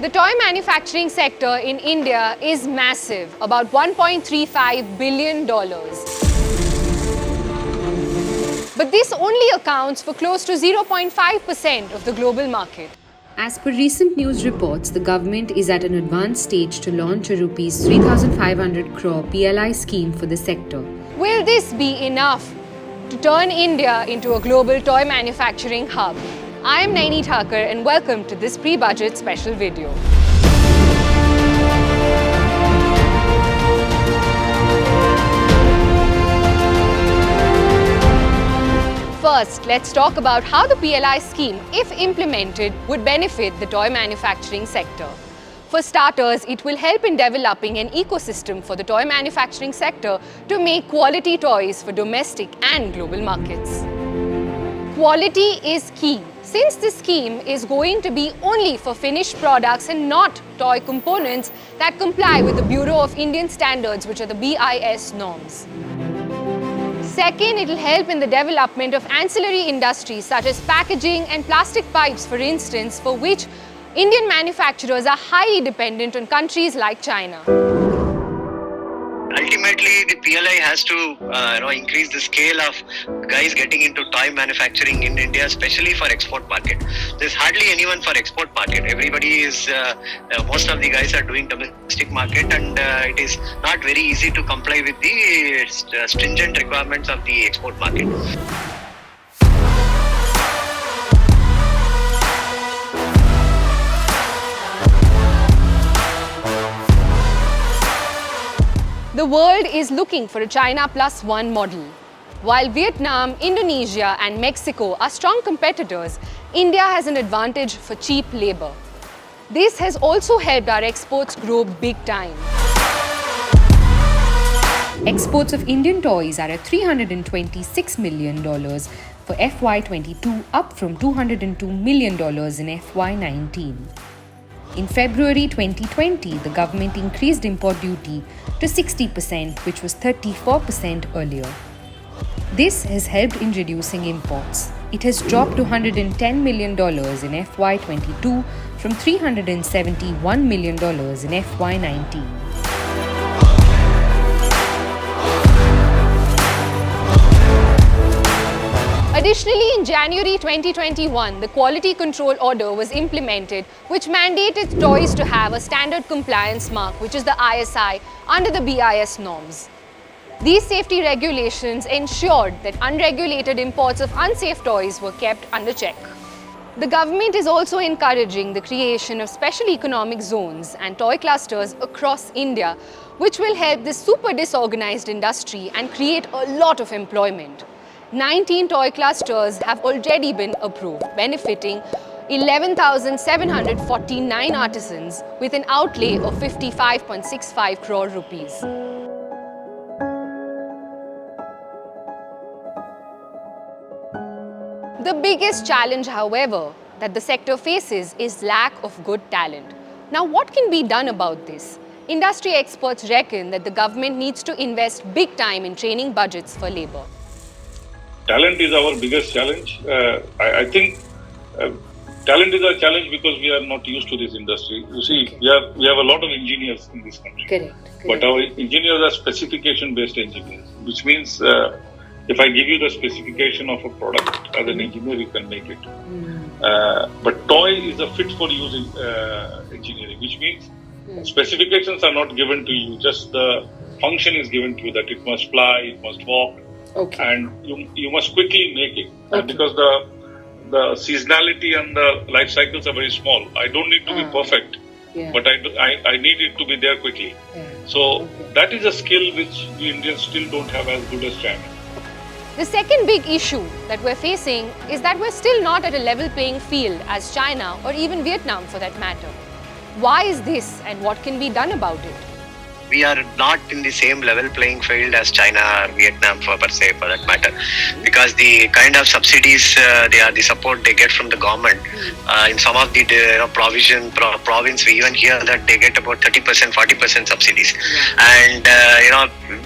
The toy manufacturing sector in India is massive, about $1.35 billion. But this only accounts for close to 0.5% of the global market. As per recent news reports, the government is at an advanced stage to launch a Rs 3,500 crore PLI scheme for the sector. Will this be enough to turn India into a global toy manufacturing hub? I am Naini Thakur and welcome to this pre-budget special video. First, let's talk about how the PLI scheme, if implemented, would benefit the toy manufacturing sector. For starters, it will help in developing an ecosystem for the toy manufacturing sector to make quality toys for domestic and global markets. Quality is key. Since this scheme is going to be only for finished products and not toy components that comply with the Bureau of Indian Standards, which are the BIS norms. Second, it will help in the development of ancillary industries such as packaging and plastic pipes, for instance, for which Indian manufacturers are highly dependent on countries like China. Ultimately, the PLI has to increase the scale of guys getting into toy manufacturing in India, especially for export market. There's hardly anyone for export market. Everybody is, most of the guys are doing domestic market, and it is not very easy to comply with the stringent requirements of the export market. The world is looking for a China Plus One model. While Vietnam, Indonesia and Mexico are strong competitors, India has an advantage for cheap labor. This has also helped our exports grow big time. Exports of Indian toys are at $326 million for FY22, up from $202 million in FY19. In February 2020, the government increased import duty to 60%, which was 34% earlier. This has helped in reducing imports. It has dropped to $110 million in FY22 from $371 million in FY19. Additionally, in January 2021, the Quality Control Order was implemented, which mandated toys to have a standard compliance mark, which is the ISI, under the BIS norms. These safety regulations ensured that unregulated imports of unsafe toys were kept under check. The government is also encouraging the creation of special economic zones and toy clusters across India, which will help this super disorganized industry and create a lot of employment. 19 toy clusters have already been approved, benefiting 11,749 artisans with an outlay of 55.65 crore rupees. The biggest challenge, however, that the sector faces is lack of good talent. Now, what can be done about this? Industry experts reckon that the government needs to invest big time in training budgets for labor. Talent is our biggest challenge. I think talent is a challenge because we are not used to this industry. You see, we have a lot of engineers in this country. Correct. But our engineers are specification-based engineers, which means if I give you the specification of a product, as an engineer, you can make it. But toy is a fit-for-use engineering, which means specifications are not given to you, just the function is given to you, that it must fly, it must walk. Okay. And you must quickly make it. Okay. Because the seasonality and the life cycles are very small. I don't need to be perfect, but I need it to be there quickly. So that is a skill which we Indians still don't have as good as China. The second big issue that we're facing is that we're still not at a level playing field as China or even Vietnam for that matter. Why is this and what can be done about it? we are not in the same level playing field as China or Vietnam for that matter, because the kind of subsidies the support they get from the government in some of the province, we even hear that they get about 30%, 40% subsidies, and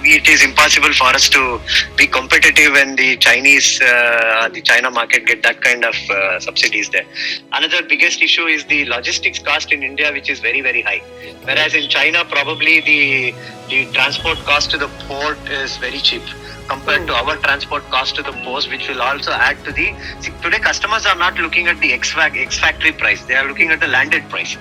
it is impossible for us to be competitive when the China market get that kind of subsidies there. Another biggest issue is the logistics cost in India, which is very, very high. Whereas in China, probably the transport cost to the port is very cheap compared to our transport cost to the post, which will also add to the... See, today customers are not looking at the ex-factory price, they are looking at the landed price.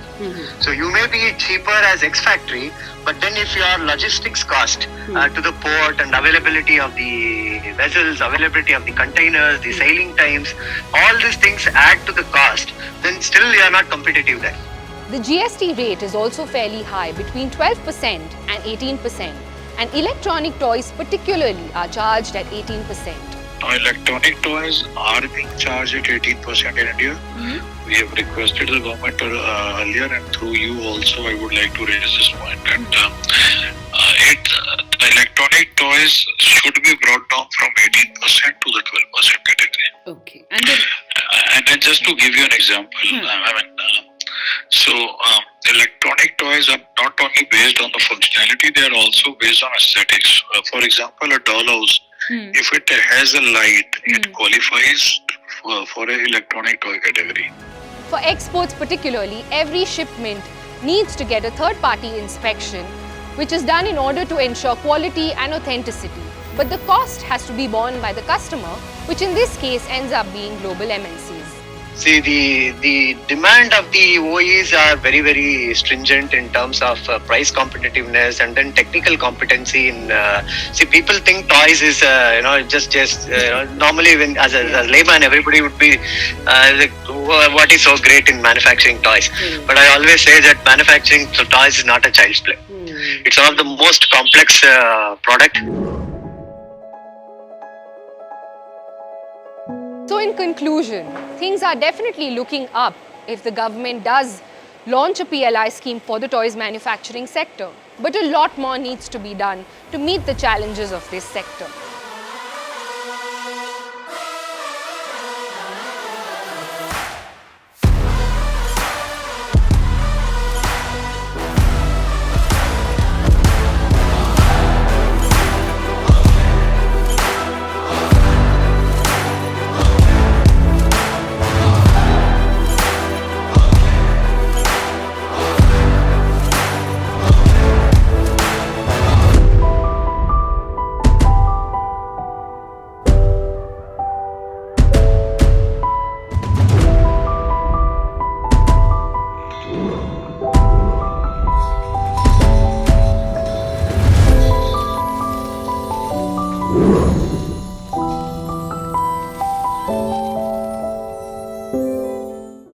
So you may be cheaper as ex-factory, but then if your logistics cost to the port and availability of the vessels, availability of the containers, the sailing times, all these things add to the cost, then still you are not competitive there. The GST rate is also fairly high, between 12% and 18%. And electronic toys particularly are charged at 18%. Electronic toys are being charged at 18% in India. We have requested the government earlier, and through you also I would like to raise this point. And the electronic toys should be brought down from 18% to the 12% category. Okay. And then just to give you an example, electronic toys are not only based on the functionality, they are also based on aesthetics. For example, a dollhouse, if it has a light, it qualifies for an electronic toy category. For exports particularly, every shipment needs to get a third-party inspection, which is done in order to ensure quality and authenticity. But the cost has to be borne by the customer, which in this case ends up being global MNCs. See, the demand of the OEs are very, very stringent in terms of price competitiveness and then technical competency. See, people think toys is normally when as a layman everybody would be like, what is so great in manufacturing toys? But I always say that manufacturing toys is not a child's play. It's one of the most complex product. So in conclusion, things are definitely looking up if the government does launch a PLI scheme for the toys manufacturing sector. But a lot more needs to be done to meet the challenges of this sector.